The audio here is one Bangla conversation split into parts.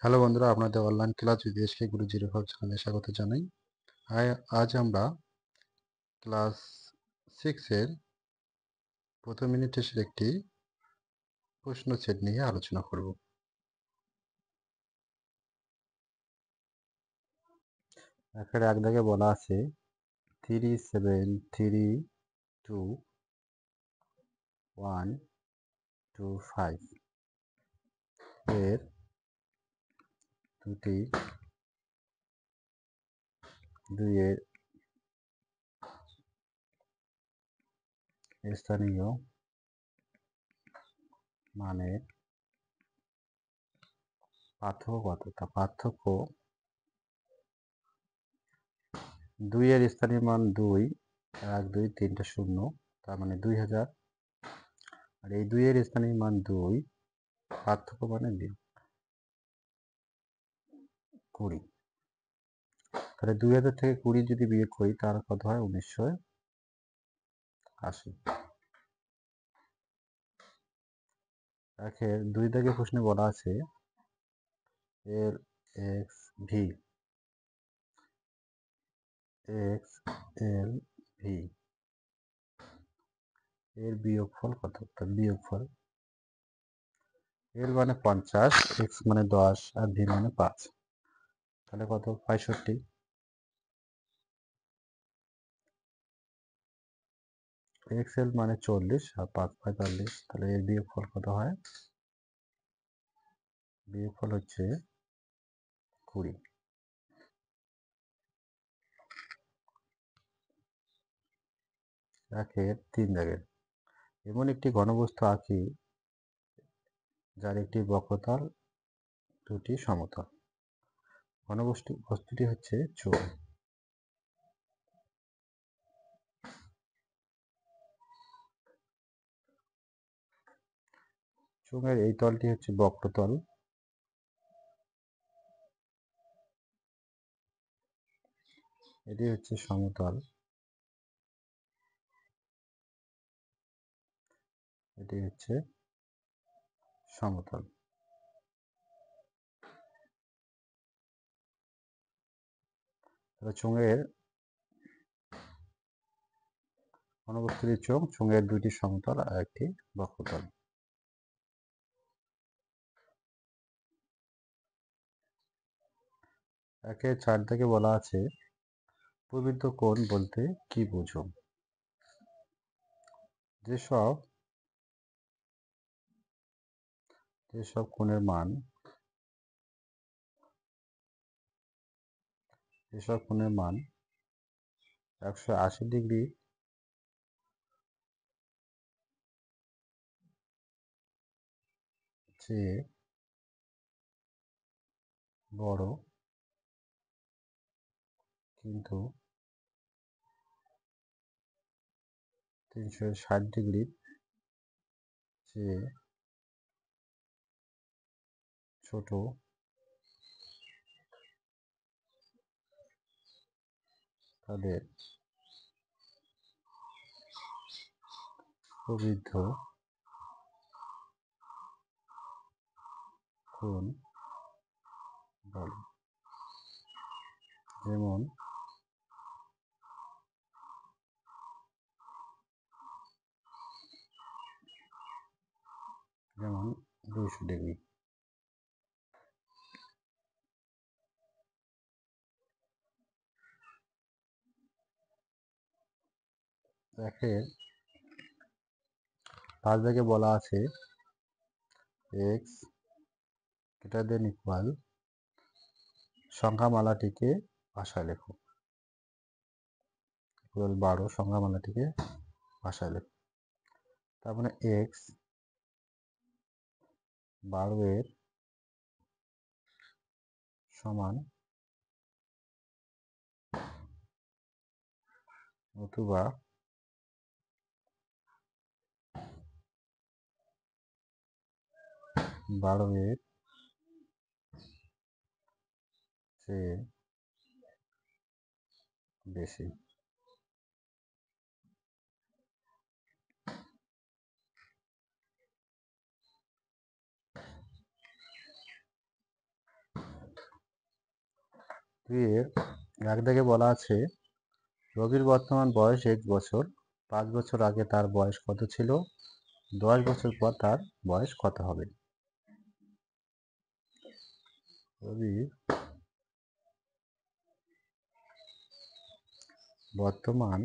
হ্যালো বন্ধুরা, আপনাদের অনলাইন ক্লাস উইথ এসকে গুরুজির ভাব চ্যানেলে স্বাগত জানাই। আজ আমরা ক্লাস 6-এর প্রথম ইউনিট টেস্টের একটি প্রশ্ন সেট নিয়ে আলোচনা করব। এখানে এক দাগে বলা আছে 3732 125 এর দুইয়ের স্থানীয় মানের পার্থক্য কত? তা পার্থক্য 2 এর স্থানীয় মান 2, 1 2 3টে 0, তার মানে 2000। আর এই 2 এর স্থানীয় মান 2, পার্থক্য মানে 20। তাহলে 2000 থেকে 20 যদি বিয়োগ করি তার কত হয়? 1980। একের 2 দাগের প্রশ্নে বলা আছে এর এক্স ভি এর বিয়োগফল কত? তার বিয়োগফল এর মানে 50, এক্স মানে 10 আর ভি মানে 5, তাহলে কত? 65। এক্স এল মানে 40 আর 5 45, তাহলে এর বিয়োগফল কত হয়? বিয়োগফল হচ্ছে 20। একের 3 দাগের এমন একটি ঘনবস্তু আঁকি যার একটি বক্রতল, দুটি সমতল। বস্তুটি হচ্ছে চোঙ। চোঙের এই তলটি হচ্ছে বক্রতল, এটি হচ্ছে সমতল, এটি হচ্ছে সমতল। তাহলে চোঙের ঘনবস্তুটি চোঙ, চোঙের দুইটি সমতল আর একটি বক্রতল। একে 4 থেকে বলা আছে প্রবৃদ্ধ কোণ বলতে কি বোঝো? যেসব কোণের মান 180 ডিগ্রি চেয়ে বড় কিন্তু 360 ডিগ্রি চেয়ে ছোট তাদের প্রবৃদ্ধ কোণ বলে। যেমন 200 ডিগ্রি। একের 5 দাগে বলা আছে এক্স গ্রেটার দেন ইকুয়াল সংখ্যামালাটিকে ভাষায় লেখো। 12 সংখ্যামালাটিকে ভাষায় লেখো। তার মানে এক্স 12 এর সমান অথবা 12 এর চেয়ে বেশি। এর এক দাগে বলা আছে রবির বর্তমান বয়স 1 বছর, 5 বছর আগে তার বয়স কত ছিল, 10 বছর পর তার বয়স কত হবে। রবির বর্তমান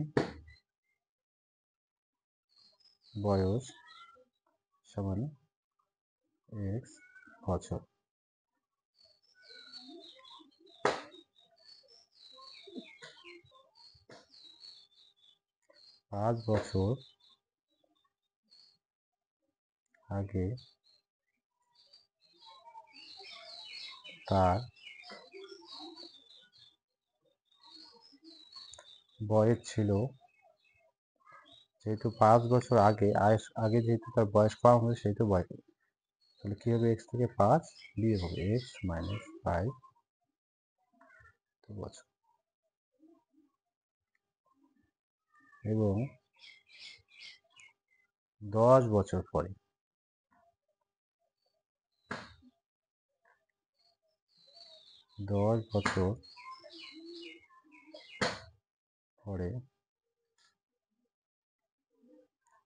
বয়স সমান x বছর। 5 বছর আগে তার বয়স ছিল, যেহেতু 5 বছর আগে যেহেতু তার বয়স কম হবে সেহেতু বয়স, তাহলে কি হবে, x থেকে 5 বিয়োগ হবে x মাইনাস 5 বছর, এবং 10 বছর পরে 10 বছর পরে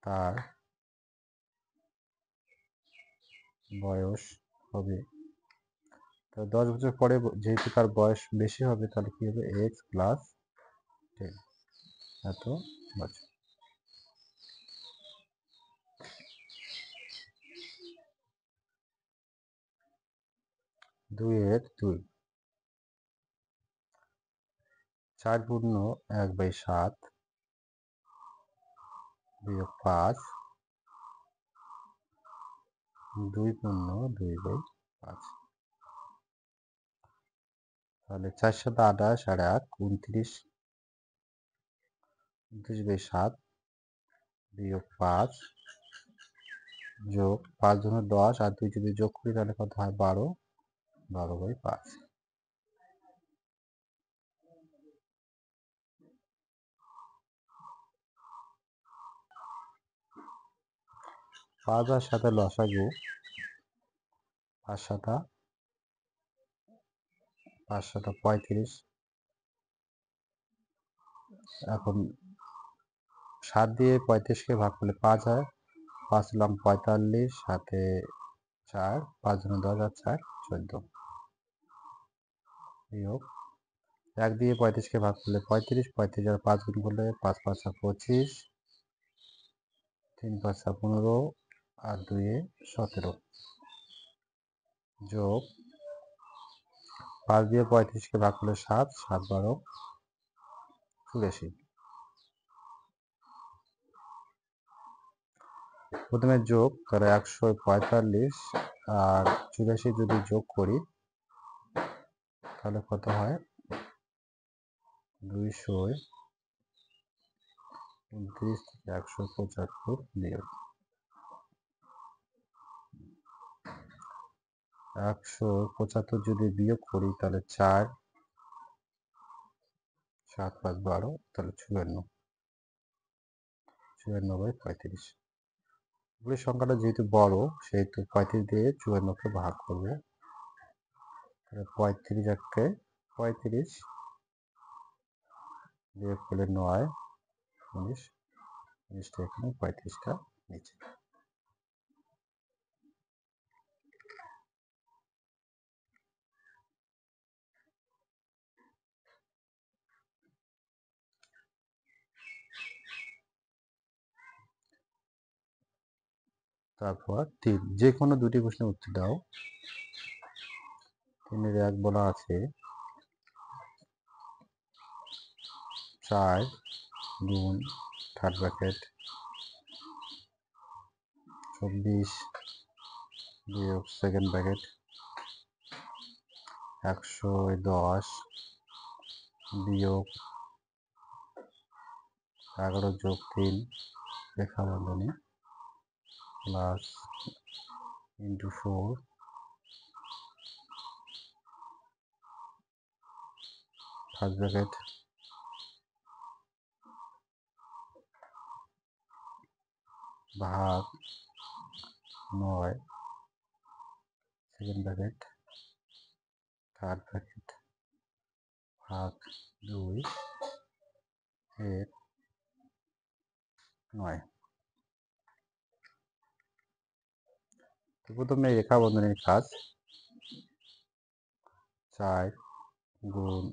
তার বয়স হবে, তো 10 বছর পরে যেহেতু তার বয়স বেশি হবে তাহলে কি হবে, x প্লাস 10 এত বছর। 2 এর 2, 4 পূর্ণ 1/7 বিয়োগ 5, 2 পূর্ণ 2/5, তাহলে 4 7 28 আর 8 29, 29/7 বিয়োগ 5 যোগ 5 দুগুণে 10 আর 2 যদি যোগ করি তাহলে কত হয়, 12, 12/5। 5 আর 7 লসাগু, 5 7 35। এখন 7 দিয়ে 35কে ভাগ করলে 5 হয়, 5 লাম 45, সাথে 4, 5 দুগুণে 10 আর 4 14, বিয়োগ 1 দিয়ে 35কে ভাগ করলে 35, 35 আর 5 গুণ করলে 5 5 25, 3 5 15 আর 2 17, যোগ 5 দিয়ে 35কে ভাগ করলে 7, 7 12 84। প্রথমে যোগ, তাহলে 145 আর 84 যদি যোগ করি তাহলে কত হয়, 229 থেকে 175 বিয়োগ 175 যদি বিয়োগ করি তাহলে 4 7 5 12, তাহলে 54/35। এগুলি সংখ্যাটা যেহেতু বড় সেহেতু 35 দিয়ে 54কে ভাগ করবে, তাহলে 35 বিয়োগ করলে 9, 19, 19টা এখানে, 35টা নিচে। তারপর 3, যে কোনো দুটি প্রশ্নের উত্তর দাও। 3 এর 1 বলা আছে 4 গুণ থার্ড ব্র্যাকেট 24 বিয়োগ সেকেন্ড ব্র্যাকেট 110 বিয়োগ 11 যোগ 3 রেখা বন্ধনী প্লাস ইন্টু 4 ফার্স্ট ব্র্যাকেট ভাগ 9 সেকেন্ড ব্র্যাকেট থার্ড ব্র্যাকেট ভাগ 2 এর 9। তো প্রথমে রেখা বন্ধনীর কাজ 4 গুণ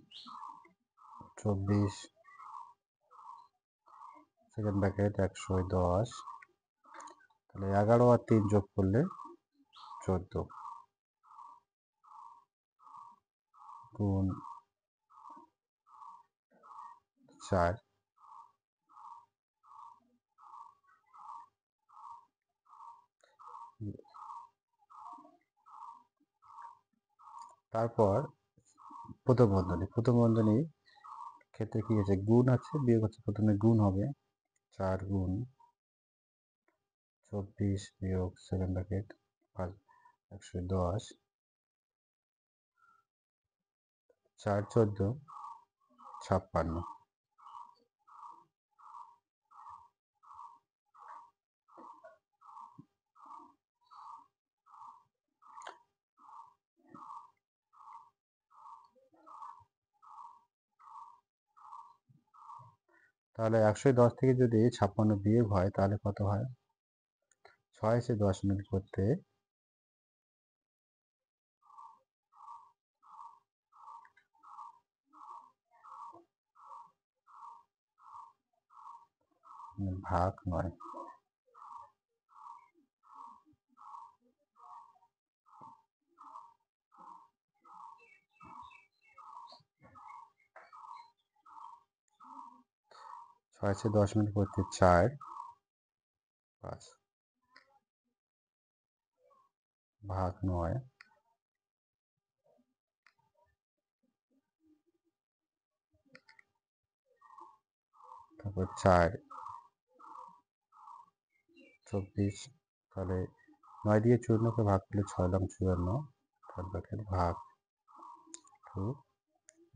24 সেকেন্ড ব্র্যাকেট 110, তাহলে 11 আর 3 যোগ করলে 14 গুণ 4, তারপর প্রথম বন্ধনী ক্ষেত্রে কি আছে, গুণ আছে বিয়োগ আছে, প্রথমে গুণ হবে 4 গুণ 24 বিয়োগ সেকেন্ড ব্র্যাকেট 110, 4 14 56। তাহলে 110 থেকে যদি 56 বিয়োগ হয় তাহলে কত হয়? 6 এসে 10 মিনিট করতে ভাগ 9। ছয় এসে 10 মিনিট করতে 4 5 ভাগ 9, তারপর 4 24, তাহলে 9 দিয়ে 54কে ভাগ করলে 6 লং 54, থার্ড ব্র্যাকেট ভাগ 2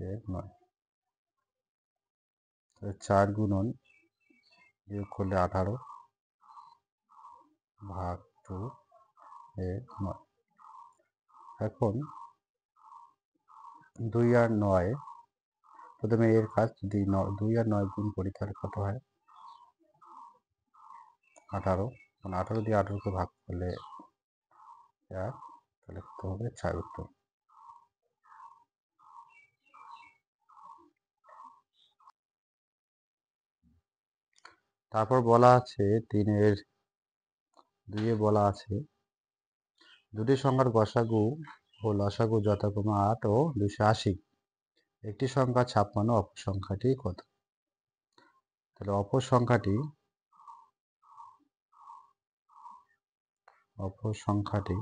এর 9। 4 গুণন বিয়োগ করলে 18 ভাগ 2 এর 9। এখন 2 আর 9, প্রথমে এর কাজ, যদি 2 আর 9 গুণ করি তাহলে কত হয়? 18, 18 দিয়ে 18কে ভাগ করলে 1, তাহলে কত হবে? 4 উত্তর। তারপর বলা আছে 3-এর 2-এ বলা আছে দুটি সংখ্যার গসাগু ও লসাগু যথাক্রমে 8 ও 280, একটি সংখ্যা 56, অপর সংখ্যাটি কত? তাহলে অপর সংখ্যাটি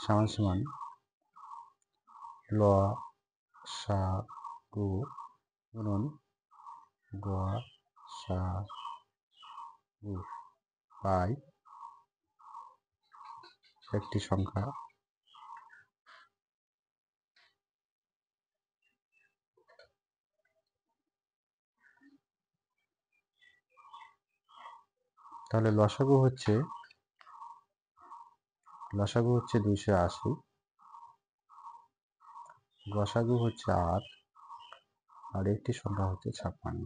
সমান সমান লসাগু গুণন গসাগু বাই একটি সংখ্যা তাহলে লসাগু হচ্ছে 280, গসাগু হচ্ছে 8, আর একটি সংখ্যা হচ্ছে 56।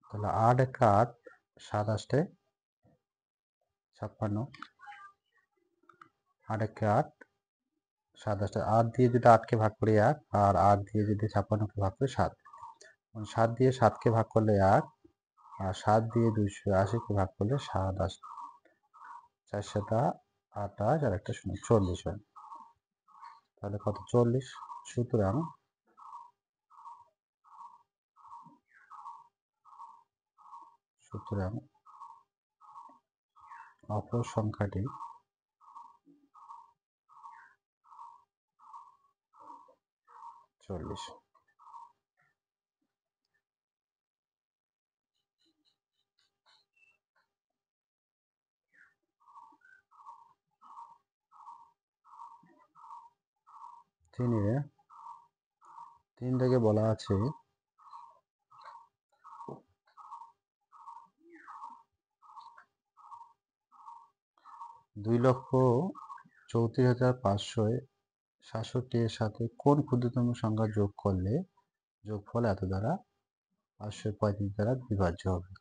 তাহলে 8 1 8, 7 8 56, 8 1 8, 7 8, 8 দিয়ে যদি 8কে ভাগ করি 1, আর 8 দিয়ে যদি 56কে ভাগ করি 7, 7 দিয়ে 7কে ভাগ করলে 1, আর 7 দিয়ে 280কে ভাগ করলে 7 8, 4 7 28, আর একটা 0 40 হয়। তাহলে কত? 40। সুতরাং অপর সংখ্যাটি 40। তিন থেকে বলা আছে 2,34,567 এর সাথে কোন ক্ষুদ্রতম সংখ্যা যোগ করলে যোগফল এত দ্বারা 535 দ্বারা বিভাজ্য হবে?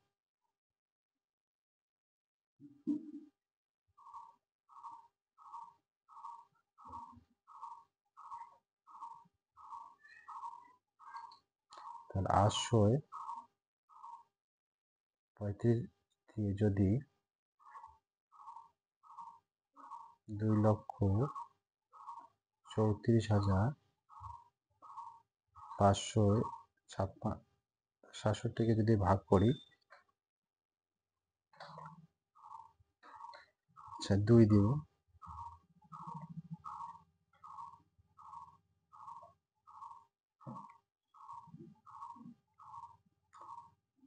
তাহলে 835 দিয়ে যদি 2,34,567কে যদি ভাগ করি, আচ্ছা 2 দিব,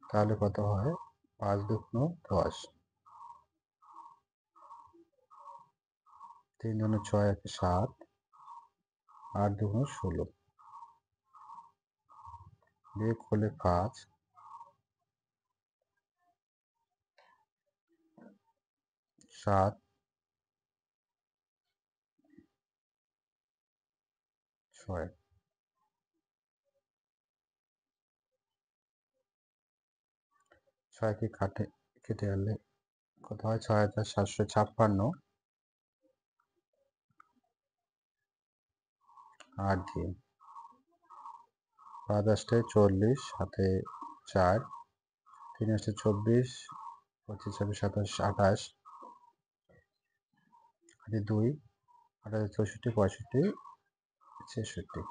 তাহলে কত হয়? 5 দুগুণ 10, 3 দুগুণ 6 আছে 7, 8 দুগুণ 16, বিয়োগ করলে 5, 7, 6, 6কে কেটে আনলে কত হয়? 6,756, 8 দিয়ে 5 8 40, হাতে 4, 3 8 24, 25 26 27 28, হাতে 2, 8 64 65 ছেষট্টি,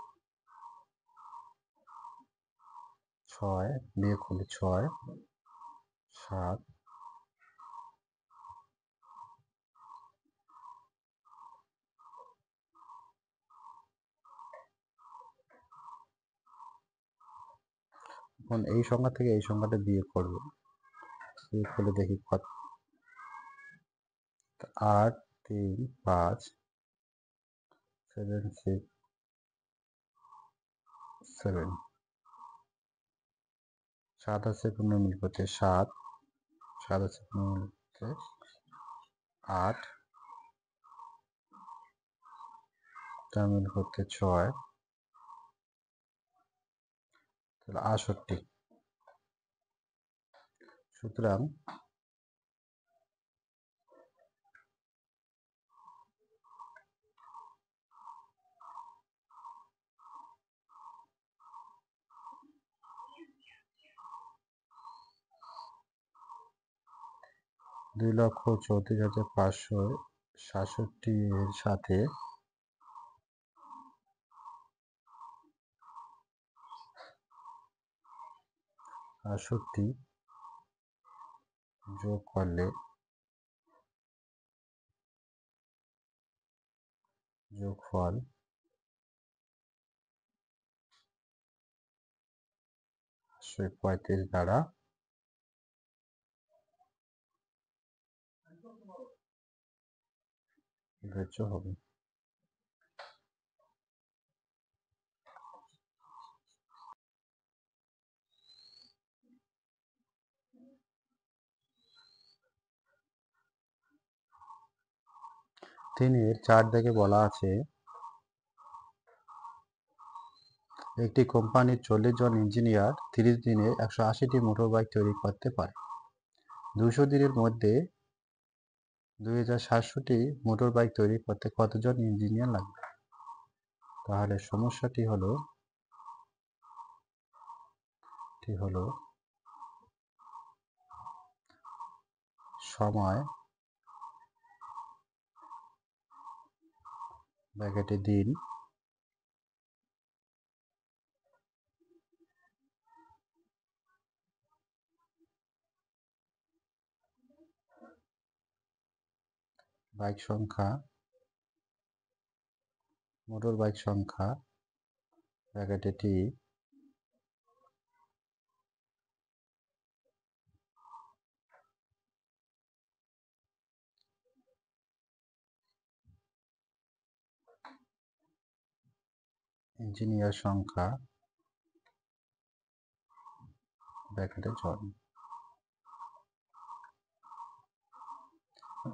6 বিয়োগ করলে 6, 7, এখন এই সংখ্যা থেকে এই সংখ্যাটা বিয়োগ করব, বিয়োগ করলে দেখি কত, 8 3 5 7 6 7, 7 আছে পুনর্মিল করতে 7, 7 আছে পুনর্মিল করতে 8, তার মিল করতে 6, তাহলে 68। সুতরাং 2,34,567 এর সাথে 68 যোগ করলে যোগফল 535 দ্বারা বিভাজ্য হবে। তিনের 4 থেকে বলা আছে একটি কোম্পানির 40 জন ইঞ্জিনিয়ার 30 দিনে 180টি মোটরবাইক তৈরি করতে পারে। 200 দিনের মধ্যে 2,700টি মোটরবাইক তৈরি করতে কতজন ইঞ্জিনিয়ার লাগবে? তাহলে সমস্যাটি হলো সময় ব্র্যাকেটে দিন বাইক সংখ্যা, মোটর বাইক সংখ্যা ব্র্যাকেটে টি, ইঞ্জিনিয়ার সংখ্যা ব্র্যাকেটে জন।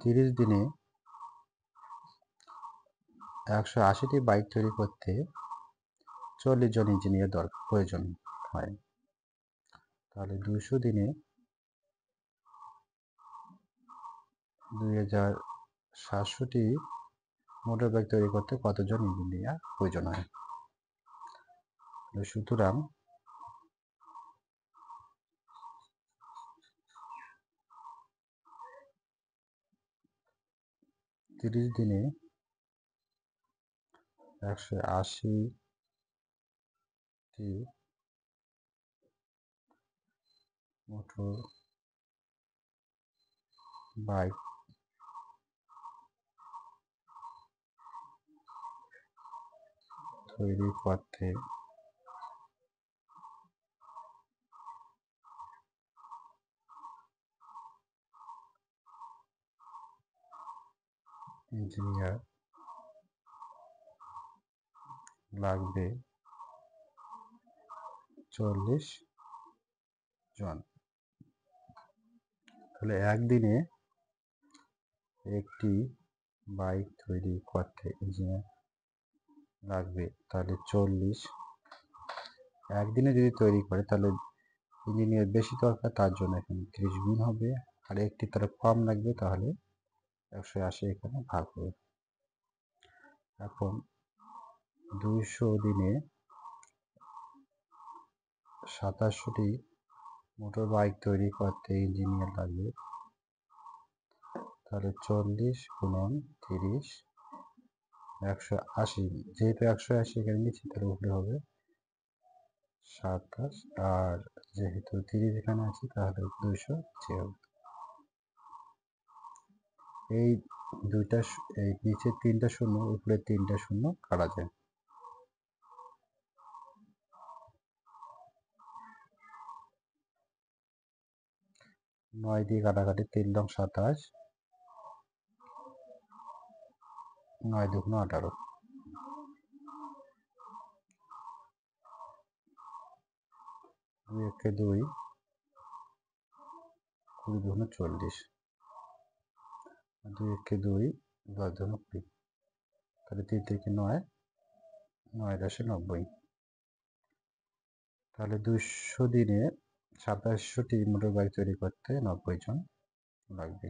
30 দিনে 180টি বাইক তৈরি করতে 40 জন ইঞ্জিনিয়ার প্রয়োজন হয়। তাহলে 200 দিনে 2700টি মোটর বাইক তৈরি করতে কতজন ইঞ্জিনিয়ার প্রয়োজন হয়? সুতরাং 30 দিনে 180টি মোটর বাইক তৈরি করতে ইঞ্জিনিয়ার লাগবে 40 জন। তাহলে একদিনে একটি বাইক তৈরি করতে ইঞ্জিনিয়ার লাগবে তাহলে 40। একদিনে যদি তৈরি করে তাহলে ইঞ্জিনিয়ার বেশি দরকার, তার জন্য এখানে 30 গুণ হবে, আর একটি তার কম লাগবে, তাহলে 180 এখানে ভাগ হবে। এখন 200 দিনে 2700টি মোটর বাইক তৈরি করতে ইঞ্জিনিয়ার লাগবে, তাহলে 40 গুণন 30 180, যেহেতু 180 এখানে নিচ্ছি তাহলে উপরে হবে 27, আর যেহেতু 30 এখানে আছে তাহলে 200 হবে। এই দুইটা এই নিচে 3টা শূন্য, উপরে 3টা শূন্য কাটা যায়। 9 দিয়ে কাটাকাটি, 3 লং 27, 9 দুগুণ 18, 2 একে 2, 20 দুগুণ 40, 2 একে 2, 10 দুগুণ 20, তাহলে 3 থেকে 9, 9 10 90। তাহলে 200 দিনে 2700টি মোটর বাইক তৈরি করতে 90 জন লাগবে।